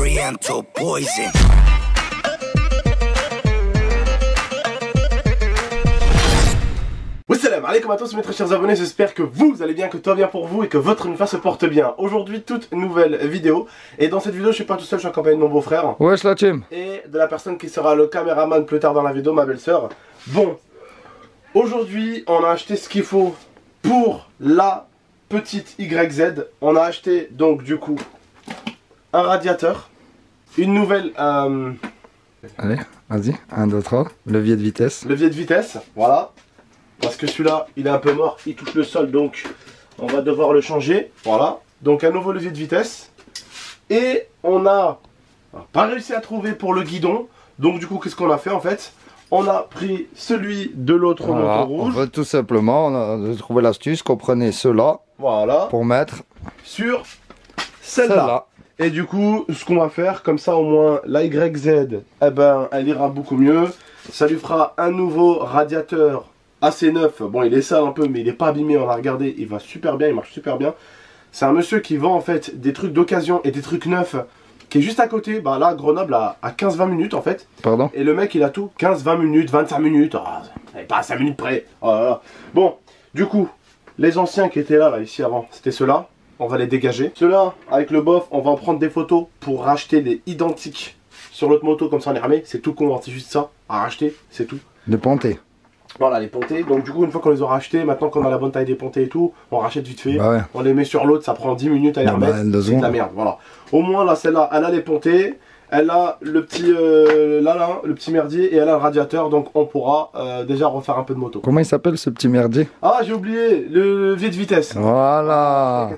Oriental poison. Salam alaikum à tous mes très chers abonnés, j'espère que vous allez bien, que tout va bien pour vous et que votre univers se porte bien. Aujourd'hui, toute nouvelle vidéo. Et dans cette vidéo, je suis pas tout seul, je suis accompagné de mon beau-frère. Wesh la team. Et de la personne qui sera le caméraman plus tard dans la vidéo, ma belle-sœur. Bon, aujourd'hui, on a acheté ce qu'il faut pour la petite YZ. On a acheté donc du coup un radiateur, une nouvelle... Allez, vas-y, 1, 2, 3, levier de vitesse. Levier de vitesse, voilà. Parce que celui-là, il est un peu mort, il touche le sol, donc on va devoir le changer. Voilà. Donc un nouveau levier de vitesse. Et on n'a pas réussi à trouver pour le guidon. Donc du coup, qu'est-ce qu'on a fait en fait? On a pris celui de l'autre moto rouge. En fait, tout simplement, on a trouvé l'astuce qu'on prenait ceux-là. Voilà. Pour mettre sur celle-là. Et du coup, ce qu'on va faire, comme ça au moins, la YZ, eh ben, elle ira beaucoup mieux. Ça lui fera un nouveau radiateur assez neuf. Bon, il est sale un peu, mais il n'est pas abîmé. On a regardé, il va super bien, il marche super bien. C'est un monsieur qui vend en fait des trucs d'occasion et des trucs neufs, qui est juste à côté. Bah là, Grenoble, à 15-20 minutes en fait. Pardon. Et le mec, il a tout 15-20 minutes, 25 minutes. Oh, pas à 5 minutes près. Oh là là. Bon, du coup, les anciens qui étaient là ici avant, c'était ceux-là. On va les dégager. Ceux-là, avec le bof, on va en prendre des photos pour racheter les identiques sur l'autre moto, comme ça on les remet. C'est tout con, c'est juste ça à racheter, c'est tout. De ponter. Voilà, les pontés. Donc du coup, une fois qu'on les aura achetés, maintenant qu'on a la bonne taille des pontés et tout, on rachète vite fait. Bah ouais. On les met sur l'autre, ça prend 10 minutes à les remettre. C'est de la merde, voilà. Au moins là, celle-là, elle a les pontés, elle a le petit le petit merdier et elle a le radiateur, donc on pourra déjà refaire un peu de moto. Comment il s'appelle ce petit merdier? Ah, j'ai oublié, le levier de vitesse. Voilà.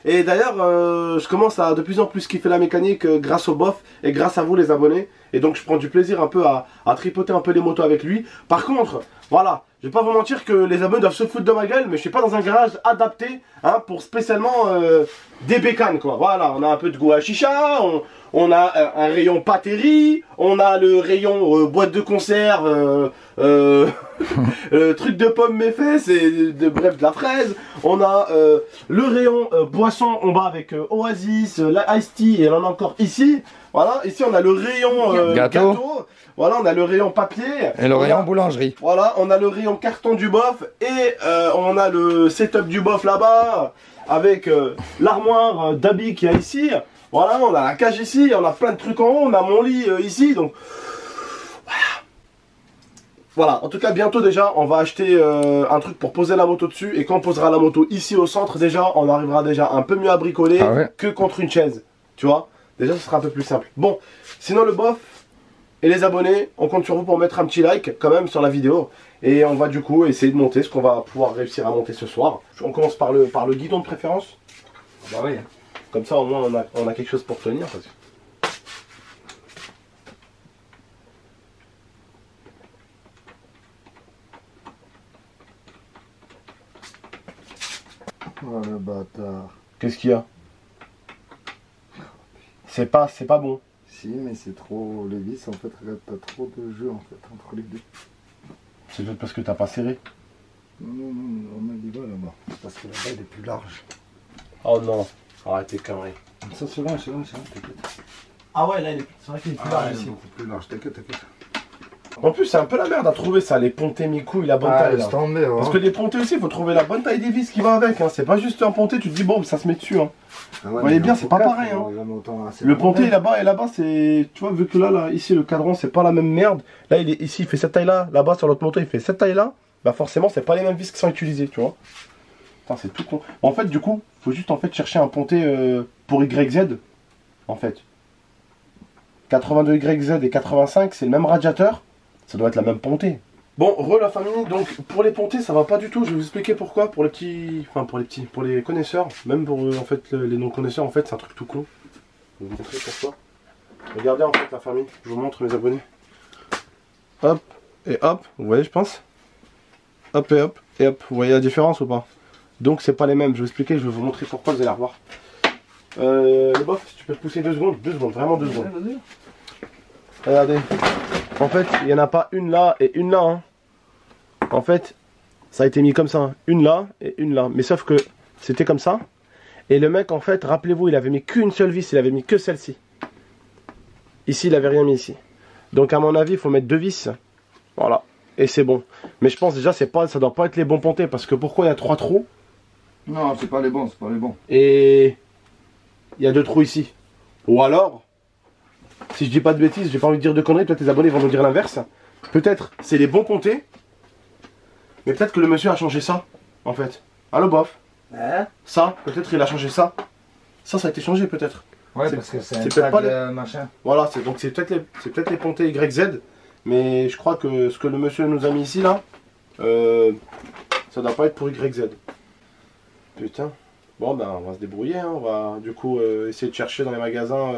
Et d'ailleurs, je commence à de plus en plus kiffer la mécanique grâce au bof et grâce à vous les abonnés. Et donc je prends du plaisir un peu à tripoter un peu les motos avec lui. Par contre, voilà, je vais pas vous mentir que les abonnés doivent se foutre de ma gueule, mais je suis pas dans un garage adapté hein, pour spécialement des bécanes quoi. Voilà, on a un peu de goût à chicha, on a un rayon pâtérie, on a le rayon boîte de conserve, truc de pomme méfesse et bref de la fraise. On a le rayon boisson en bas avec Oasis, la Ice Tea et on en a encore ici. Voilà, ici on a le rayon gâteau. Voilà, on a le rayon papier. Et le rayon boulangerie. Voilà, on a le rayon carton du bof et on a le setup du bof là-bas avec l'armoire d'habits qu'il y a ici. Voilà, on a la cage ici, on a plein de trucs en haut, on a mon lit ici, donc voilà. Voilà, en tout cas bientôt déjà on va acheter un truc pour poser la moto dessus. Et quand on posera la moto ici au centre déjà, on arrivera déjà un peu mieux à bricoler que contre une chaise. Tu vois, déjà ce sera un peu plus simple. Bon, sinon le bof et les abonnés, on compte sur vous pour mettre un petit like quand même sur la vidéo. Et on va du coup essayer de monter ce qu'on va pouvoir réussir à monter ce soir. On commence par le guidon de préférence. Bah oui. Comme ça au moins on a quelque chose pour tenir. Parce que... Oh le bâtard. Qu'est-ce qu'il y a? C'est pas bon. Si mais c'est trop, les vis en fait, regarde, t'as trop de jeu en fait entre les deux. C'est peut-être parce que t'as pas serré. Non, on a dit là-bas. Parce que là-bas il est plus large. Oh non, arrête tes conneries. Ça c'est bon, t'inquiète. Ah ouais, là c'est vrai qu'il est plus large ici. Beaucoup plus large, t'inquiète. En plus c'est un peu la merde à trouver ça, les pontés mi-couilles, la bonne taille là. Parce que les pontés aussi, il faut trouver la bonne taille des vis qui va avec, hein. C'est pas juste un ponté, tu te dis bon ça se met dessus hein. Ah ouais, vous voyez bien, c'est pas pareil hein. Le ponté là-bas et là-bas c'est... Tu vois, vu que là ici le cadran c'est pas la même merde. Là il est ici, il fait cette taille là, là-bas sur l'autre moto il fait cette taille là. Bah forcément c'est pas les mêmes vis qui sont utilisées, tu vois. Putain c'est tout con. En fait du coup, faut juste en fait chercher un ponté pour YZ. En fait. 82 YZ et 85 c'est le même radiateur. Ça doit être la même pontée. Bon, la famille, donc pour les pontées ça va pas du tout, je vais vous expliquer pourquoi, pour les petits, enfin pour les connaisseurs, même pour en fait les non connaisseurs en fait c'est un truc tout con. Je vais vous montrer pourquoi. Regardez en fait la famille, je vous montre mes abonnés. Hop, et hop, vous voyez je pense. Hop, et hop, vous voyez la différence ou pas? Donc c'est pas les mêmes, je vais vous expliquer, je vais vous montrer pourquoi, vous allez revoir. Le bof, si tu peux te pousser 2 secondes, vraiment 2 secondes. Regardez, en fait il n'y en a pas une là et une là hein. En fait ça a été mis comme ça hein. Une là et une là, mais sauf que c'était comme ça. Et le mec en fait, rappelez-vous, il avait mis qu'une seule vis, il avait mis que celle-ci. Ici, il avait rien mis ici. Donc à mon avis, il faut mettre 2 vis. Voilà. Et c'est bon. Mais je pense déjà, ça doit pas être les bons pontés. Parce que pourquoi il y a 3 trous? Non, c'est pas les bons, c'est pas les bons. Et il y a 2 trous ici. Ou alors, si je dis pas de bêtises, j'ai pas envie de dire de conneries, peut-être les abonnés vont nous dire l'inverse. Peut-être c'est les bons pontés. Mais peut-être que le monsieur a changé ça, en fait. Allô, bof. Ça, peut-être il a changé ça. Ça a été changé peut-être. Ouais, parce que c'est peut-être pas les machin. Voilà, donc c'est peut-être les pontés YZ. Mais je crois que ce que le monsieur nous a mis ici là, ça doit pas être pour YZ. Putain. Bon ben on va se débrouiller, hein. On va du coup essayer de chercher dans les magasins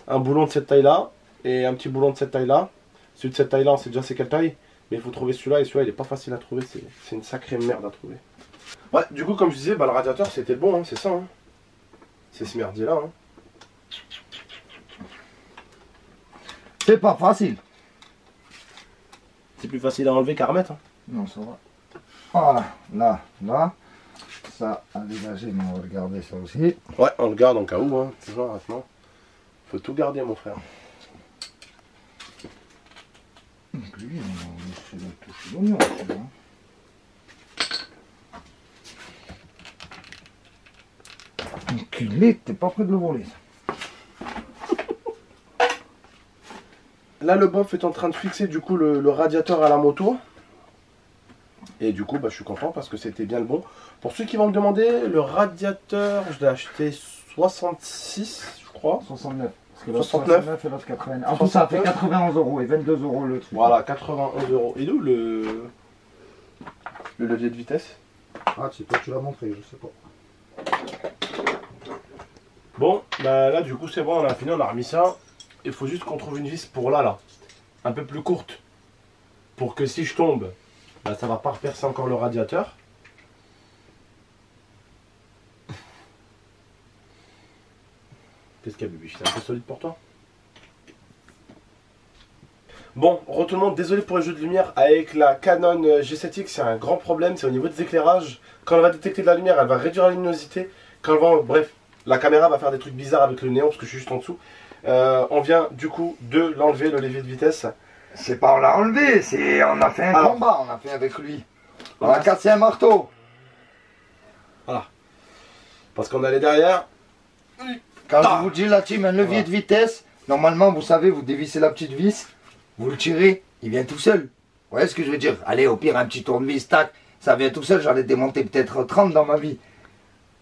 un boulon de cette taille là et un petit boulon de cette taille là. Celui de cette taille là on sait déjà c'est quelle taille, mais il faut trouver celui-là et celui-là il est pas facile à trouver, c'est une sacrée merde à trouver. Ouais, du coup comme je disais, bah, le radiateur c'était bon, hein, c'est ça. Hein. C'est ce merdier là. Hein. C'est pas facile. C'est plus facile à enlever qu'à remettre. Hein. Non, ça va. Voilà, là. Ça a dégagé, mais on va regarder ça aussi. Ouais, on le garde en cas où, hein. Toujours maintenant. Faut tout garder, mon frère. Donc lui, on va toucher l'oignon, celui-là. Enculé, t'es pas prêt de le voler. Là, le bof est en train de fixer du coup le radiateur à la moto. Et du coup, bah, je suis content parce que c'était bien le bon. Pour ceux qui vont me demander, le radiateur, je l'ai acheté 66, je crois. 69. Parce que 69 et l'autre 80. En tout, ça fait 91 € et 22 € le truc. Voilà, 91 €. Et d'où le levier de vitesse? Ah, tu sais pas, tu l'as montré, je sais pas. Bon, bah là, du coup, c'est bon, on a fini, on a remis ça. Il faut juste qu'on trouve une vis pour là, un peu plus courte. Pour que si je tombe, bah, ça va pas repercer encore le radiateur. Qu'est-ce qu'il y a, bébé? C'est un peu solide pour toi? Bon, retournons, désolé pour les jeux de lumière. Avec la Canon G7X, c'est un grand problème, c'est au niveau des éclairages. Quand elle va détecter de la lumière, elle va réduire la luminosité. Quand elle va, bref, la caméra va faire des trucs bizarres avec le néon, parce que je suis juste en dessous. On vient du coup de l'enlever, le levier de vitesse. C'est pas on l'a enlevé, c'est on a fait un combat, on a fait avec lui. On a cassé un marteau. Voilà. Parce qu'on allait derrière. Quand je vous dis la team, un levier de vitesse, normalement vous savez, vous dévissez la petite vis, vous le tirez, il vient tout seul. Vous voyez ce que je veux dire? Allez, au pire, un petit tournevis, tac, ça vient tout seul, j'en ai démonté peut-être 30 dans ma vie.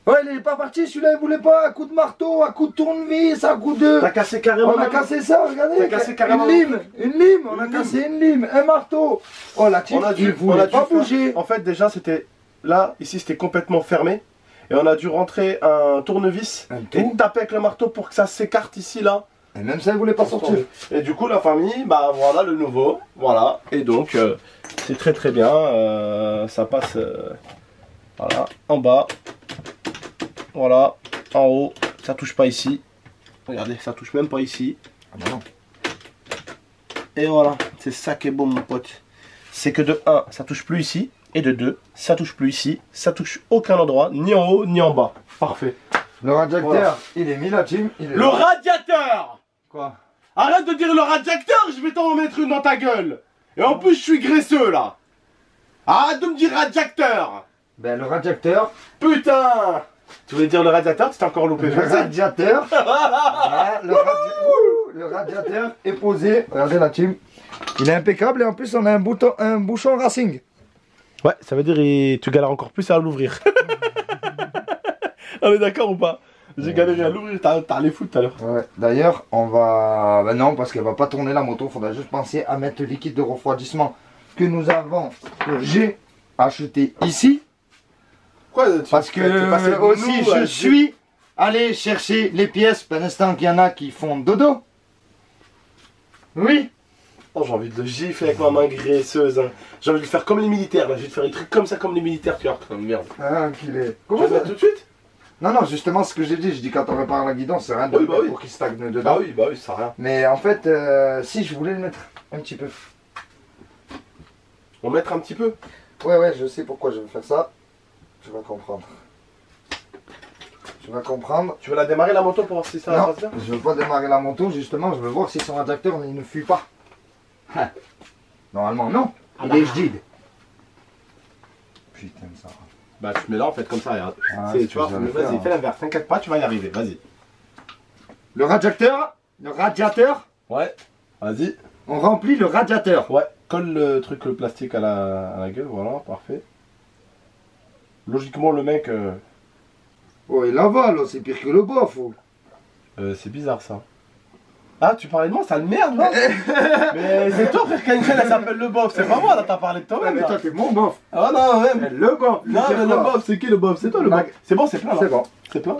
Ouais, il est pas parti, celui-là, il voulait pas, à coup de marteau, à coup de tournevis, à coup de... T'as cassé carrément. On a cassé ça, regardez. T'as cassé carrément. Une lime, on a cassé une lime, un marteau. Oh, la team, il voulait pas bouger. En fait, déjà, c'était là, ici, c'était complètement fermé. Et on a dû rentrer un tournevis et taper avec le marteau pour que ça s'écarte ici, là. Et même ça, il voulait pas sortir. Et du coup, la famille, bah voilà le nouveau. Voilà. Et donc, c'est très très bien. Ça passe voilà, en bas. Voilà, en haut. Ça touche pas ici. Regardez, ça touche même pas ici. Ah bah non. Et voilà, c'est ça qui est beau, mon pote. C'est que de 1, ça touche plus ici. Et de 2, ça touche plus ici. Ça touche aucun endroit, ni en haut, ni en bas. Parfait. Le radiateur, voilà. Il est mis la team. Il est le radiateur! Quoi? Arrête de dire le radiateur, je vais t'en mettre une dans ta gueule. Et en plus, je suis graisseux, là. Arrête de me dire radiateur. Ben, le radiateur. Putain! Tu voulais dire le radiateur, tu t'es encore loupé. Le radiateur. Voilà, le radiateur est posé. Regardez la team. Il est impeccable et en plus, on a un bouchon Racing. Ouais, ça veut dire que tu galères encore plus à l'ouvrir. On est d'accord ou pas? J'ai galéré à l'ouvrir, t'as les foutre tout à l'heure. Ouais, d'ailleurs, on va... Ben non, parce qu'elle va pas tourner la moto. Faudra juste penser à mettre le liquide de refroidissement que nous avons, que j'ai acheté ici. Quoi, parce que aussi, je suis allé chercher les pièces pendant l'instant qu'il y en a qui font dodo. Oui. Oh, j'ai envie de le gifler avec ma main graisseuse. Hein. J'ai envie de faire comme les militaires. Là. Je vais te faire des trucs comme ça, comme les militaires. Tu vois, comme merde. Ah, qu'il est. Comment ça tout de suite? Non, non, justement, ce que j'ai dit, je dis quand on répare la guidon, c'est rien de pour qu'il stagne dedans. Bah oui, ça sert à rien. Mais en fait, si je voulais le mettre un petit peu. On mettre un petit peu? Ouais, je sais pourquoi je vais faire ça. Tu vas comprendre. Tu vas comprendre. Tu veux la démarrer la moto pour voir si ça passe bien? Je veux pas démarrer la moto, justement, je veux voir si son radiateur il ne fuit pas. Normalement non, il est jadid. Putain ça. Bah tu mets là en fait comme ça, regarde. Tu vois, vas-y, fais l'inverse, t'inquiète pas, tu vas y arriver, vas-y. Le radiateur. Ouais, vas-y. On remplit le radiateur. Ouais, colle le truc, le plastique à la gueule, voilà, parfait. Logiquement le mec... Oh il avale, c'est pire que le bof. c'est bizarre ça. Ah, tu parlais de moi, ça le merde, là. Mais c'est toi, frère Kenchen, elle s'appelle le bof. C'est pas moi, là, t'as parlé de toi-même. Mais toi, t'es mon bof. Ah non, même. Le bof. Non, mais le bof, c'est qui le bof? C'est toi le bof. C'est bon, c'est plein, là. C'est bon. C'est plein.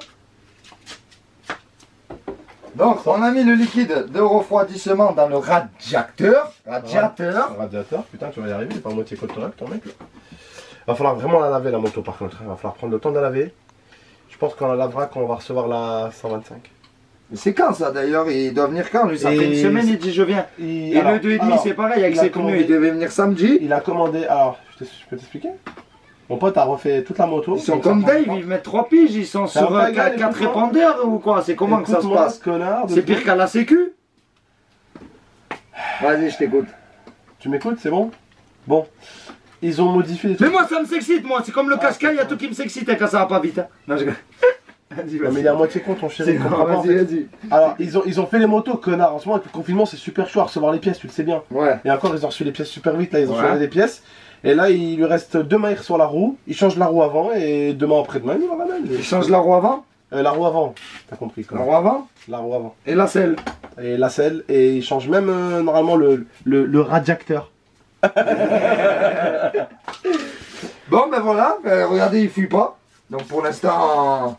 Donc, on a mis le liquide de refroidissement dans le radiateur. Radiateur, putain, tu vas y arriver, il est pas à moitié correct, ton mec, là. Va falloir vraiment la laver, la moto, par contre. Il va falloir prendre le temps de la laver. Je pense qu'on la lavera quand on va recevoir la 125. C'est quand ça d'ailleurs? Il doit venir quand lui? Ça fait une semaine, il dit je viens. Et alors, le 2,5 c'est pareil avec ses pneus, il devait venir samedi. Il a commandé, alors je peux t'expliquer? Mon pote a refait toute la moto. Ils sont comme Dave, ils mettent 3 piges, ils sont sur 4 répondeurs ou quoi? C'est comment que ça se passe? C'est pire qu'à la sécu? Vas-y, je t'écoute. Tu m'écoutes, c'est bon? Bon. Ils ont modifié les trucs. Mais moi ça me s'excite, moi, c'est comme le casca, il y a tout qui me s'excite quand ça va pas vite. Hein. Non, je... Vas-y, mais il est à moitié con ton chéri. Vas-y. Alors, ils ont fait les motos, connard. En ce moment, avec le confinement, c'est super chaud à recevoir les pièces, tu le sais bien. Ouais. Et encore, ils ont reçu les pièces super vite, là, ils ont changé les pièces. Et là, il lui reste 2 mailles sur la roue. Il change la roue avant et demain après-demain, il la ramène. Il change la roue avant? La roue avant, t'as compris quoi. La roue avant? La roue avant. Et la selle? Et la selle, et il change même normalement le radiateur. Bon, ben voilà, regardez, il fuit pas. Donc pour l'instant,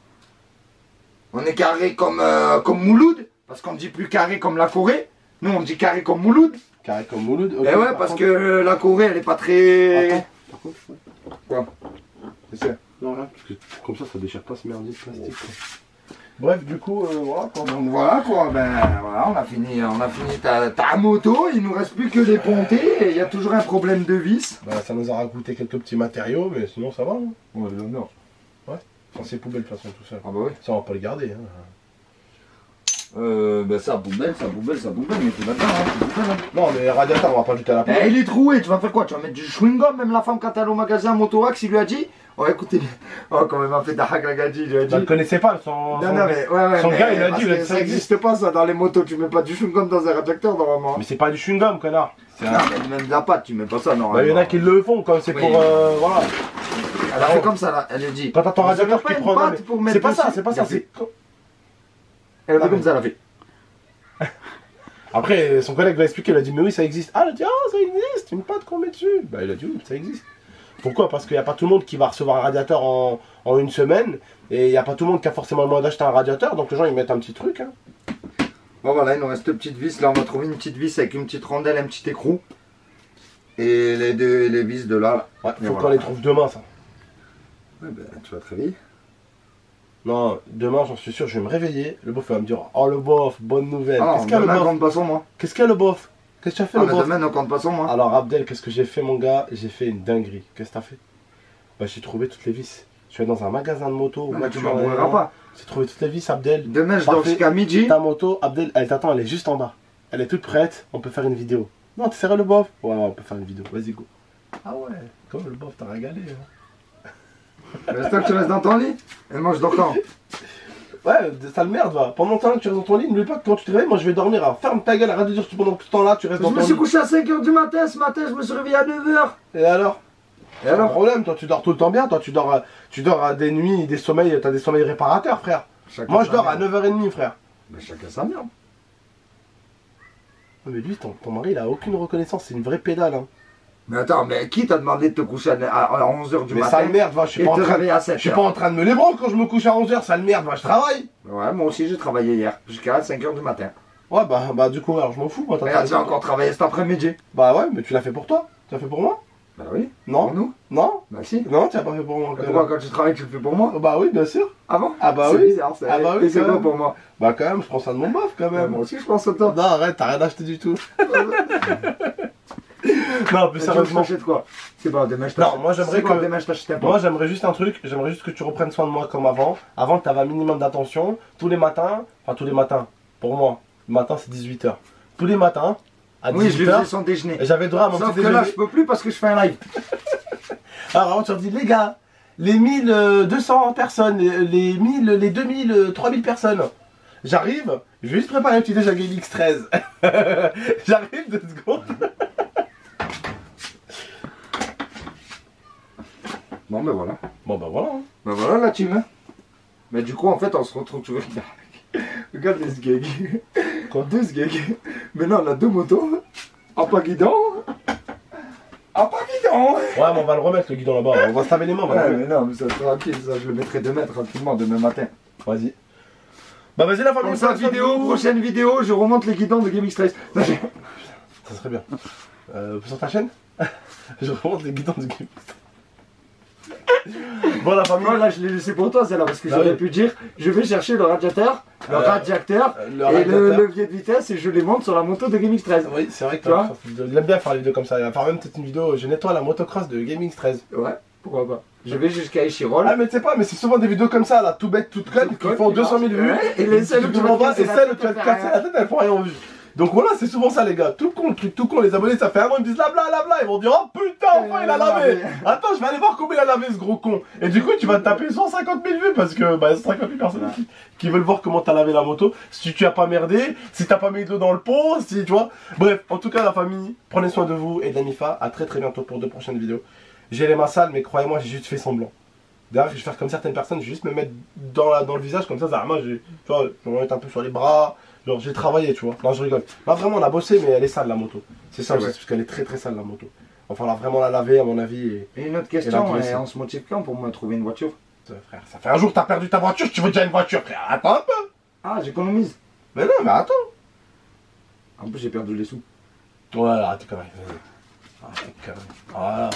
on est carré comme Mouloud, parce qu'on ne dit plus carré comme la Corée. Nous, on dit carré comme Mouloud. Carré comme Mouloud. Okay, ouais, parce que la Corée, elle est pas très... Attends, par contre, quoi? C'est ça. Non, là, parce que comme ça déchire pas ce merdier de plastique. Quoi. Bref, du coup, voilà quoi. Donc voilà quoi, ben voilà, on a fini ta moto, il nous reste plus que les pontées, et il y a toujours un problème de vis. Bah ça nous aura coûté quelques petits matériaux, mais sinon ça va. Hein. Ouais, non. Ouais, sans ces poubelles de toute façon tout ça. Ah bah oui. Ça on va pas les garder. Hein. Ben ça poubelle, mais tu vas dedans, hein. Non mais radiateur, on va pas jeter à la poubelle. Eh, il est troué, tu vas faire quoi? Tu vas mettre du chewing-gum, même la femme quand elle est au magasin Motowax, il lui a dit. Oh écoutez, oh quand même m'a fait Dahagagadji, il lui a dit. Bah, ne connaissait pas son gars, il a dit, ça n'existe pas ça dans les motos, tu mets pas du chewing-gum dans un radiateur normalement. Mais c'est pas du chewing-gum, connard. Non, mais même de la pâte, tu mets pas ça normalement. Bah il y en a qui le font quand c'est pour voilà. Elle a fait comme ça là, elle lui dit. Quand t'as ton radiateur qui prend. C'est pas ça, c'est pas ça, c'est. Elle a fait comme ça, elle a fait. Après, son collègue l'a expliqué, il a dit, mais oui, ça existe. Ah, elle a dit, ah, ça existe, une pâte qu'on met dessus. Bah, il a dit, oui, ça existe. Pourquoi? Parce qu'il n'y a pas tout le monde qui va recevoir un radiateur en une semaine. Et il n'y a pas tout le monde qui a forcément le moyen d'acheter un radiateur. Donc les gens, ils mettent un petit truc. Hein. Bon, voilà, il nous reste deux petites vis. Là, on va trouver une petite vis avec une petite rondelle, un petit écrou. Et les vis de là. Ouais, faut qu'on les trouve demain, ça. Ouais, ben, tu vas très vite. Non, demain, j'en suis sûr, je vais me réveiller. Le bof va me dire, oh le bof, bonne nouvelle. Ah, qu'est-ce qu'il y a le bof? Compte pas sur moi. Qu'est-ce qu'il y a le bof? Qu'est-ce que tu as fait le bof? Demain, ne compte pas sur moi. Alors, Abdel, qu'est-ce que j'ai fait, mon gars? J'ai fait une dinguerie. Qu'est-ce que t'as fait? Bah, j'ai trouvé toutes les vis. Je suis dans un magasin de moto. Mais tu m'en pas. J'ai trouvé toutes les vis, Abdel. Demain, je dors jusqu'à midi. Ta moto, Abdel, elle t'attend, elle est juste en bas. Elle est toute prête, on peut faire une vidéo. Non, t'es sérieux le bof? Ouais, on peut faire une vidéo. Vas-y, go. Ah ouais, comme le bof, t'as régalé. Hein. J'espère que tu restes dans ton lit. Et moi, je dors quand? Ouais, ça le merde, va. Pendant le temps que tu restes dans ton lit, n'oublie pas que quand tu te réveilles, moi je vais dormir. Alors, ferme ta gueule, arrête de dire que pendant tout ce temps-là, tu restes dans ton lit. Je me suis couché à 5 h du matin, ce matin, je me suis réveillé à 9 h. Et alors? Et alors? Problème, toi tu dors tout le temps bien, toi tu dors à des nuits, des sommeils, t'as des sommeils réparateurs, frère. Moi je dors à 9h30, frère. Mais chacun sa merde. Mais lui, ton mari, il a aucune reconnaissance, c'est une vraie pédale. Hein. Mais attends, mais qui t'a demandé de te coucher à 11 h du matin? Mais sale merde, va, je suis pas en train de me lébranler quand je me couche à 11 h, sale merde, va, je travaille. Ouais, moi aussi j'ai travaillé hier, jusqu'à 5 h du matin. Ouais, bah du coup, alors je m'en fous, moi. Mais tu as encore travaillé cet après-midi. Bah ouais, mais tu l'as fait pour toi. Tu l'as fait pour moi? Bah oui. Non. Pour nous? Non. Bah si. Non, tu l'as pas fait pour moi. Pourquoi quand tu travailles, tu le fais pour moi? Bah oui, bien sûr. Ah bon? Ah bah oui. Bizarre, ah bah oui, c'est quoi pour moi? Bah quand même, je prends ça de mon bof quand même. Moi aussi je pense à toi. Non, arrête, t'as rien acheté du tout. Non, plus sérieusement. T'achètes quoi? C'est pas des mèches. Non, moi j'aimerais que. Moi j'aimerais juste un truc, j'aimerais juste que tu reprennes soin de moi comme avant. Avant, tu avais un minimum d'attention. Tous les matins, enfin tous les matins, pour moi, le matin c'est 18 h. Tous les matins, à 18 h. Oui, je faisais son déjeuner. Et j'avais droit à mon petit déjeuner. Sauf que là, je peux plus parce que je fais un live. Alors, tu leur dis, les gars, les 1200 personnes, les 1000, les 2000, 3000 personnes. J'arrive, je vais juste préparer un petit déj à GameX13. J'arrive 2 secondes. Bon ben voilà. Bon ben voilà. Ben voilà la team. Hein. Mais du coup en fait on se retrouve toujours. Regarde les sgags. Quoi? 2 sgags. Maintenant on a 2 motos. Un pas guidon. Un pas guidon. Ouais mais on va le remettre le guidon là-bas. On va se laver les mains. Ouais mais non mais ça sera tranquille. Ça je le mettrai 2 mètres rapidement demain matin. Vas-y. Bah vas-y la famille. Comme ça prochaine vidéo je remonte les guidons de GameX13. Ça serait bien. Sur ta chaîne je remonte les guidons de GameX13. Bon la famille. Là je l'ai laissé pour toi celle-là parce que j'aurais pu dire je vais chercher le radiateur, et le levier de vitesse et je les monte sur la moto de GameX13. Oui c'est vrai que il aime bien faire les vidéos comme ça. Il va faire même peut-être une vidéo je nettoie la motocross de GameX13. Ouais pourquoi pas. Je vais jusqu'à Échirol. Ah mais tu sais pas mais c'est souvent des vidéos comme ça là tout bête toutes connes qui font 200 000 vues. Et les celles où tu vas te casser la tête elles font rien en vue. Donc voilà, c'est souvent ça les gars, tout con, le truc tout con, les abonnés ça fait un an, ils me disent la bla, ils vont dire oh putain, enfin il a lavé. Attends, je vais aller voir combien il a lavé ce gros con. Et du coup tu vas te taper 150 000 vues parce que bah 50 000 personnes qui veulent voir comment t'as lavé la moto, si tu as pas merdé, si t'as pas mis de l'eau dans le pot, si tu vois. Bref, en tout cas la famille, prenez soin de vous et d'Anifa, à très bientôt pour 2 prochaines vidéos. J'ai les mains sales mais croyez-moi j'ai juste fait semblant. D'ailleurs je vais faire comme certaines personnes, je vais juste me mettre dans le visage comme ça moi tu vois, je vais me mettre un peu sur les bras. Genre j'ai travaillé tu vois, non je rigole. Là vraiment on a bossé mais elle est sale la moto. C'est ça aussi parce qu'elle est très sale la moto. Il va falloir vraiment la laver à mon avis. Et une autre question, on se motive quand pour me trouver une voiture? Frère, ça fait un jour que t'as perdu ta voiture, tu veux déjà une voiture frère, attends un peu. Ah j'économise. Mais non mais attends. En plus j'ai perdu les sous. Voilà t'es connerie, vas-y. Voilà.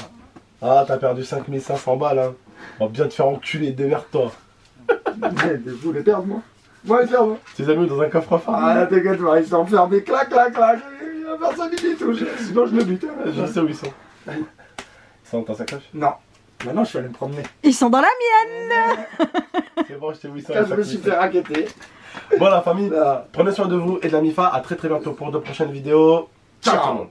Ah t'as perdu 5500 balles hein. On va bien te faire enculer, démerde-toi. Vous voulez perdre moi? Ouais, ferme. Tes amis dans un coffre-fort. Ah, t'inquiète pas, ils sont enfermés, clac. Il y a personne qui les touche. Sinon, je le bute. Je sais où ils sont. Ils sont dans ta sacoche? Non. Maintenant, je suis allé me promener. Ils sont dans la mienne. C'est bon, je sais où ils sont. Je me suis fait raqueter. Bon, la famille, prenez soin de vous et de la Mifa. À très bientôt pour de prochaines vidéos. Ciao tout le monde.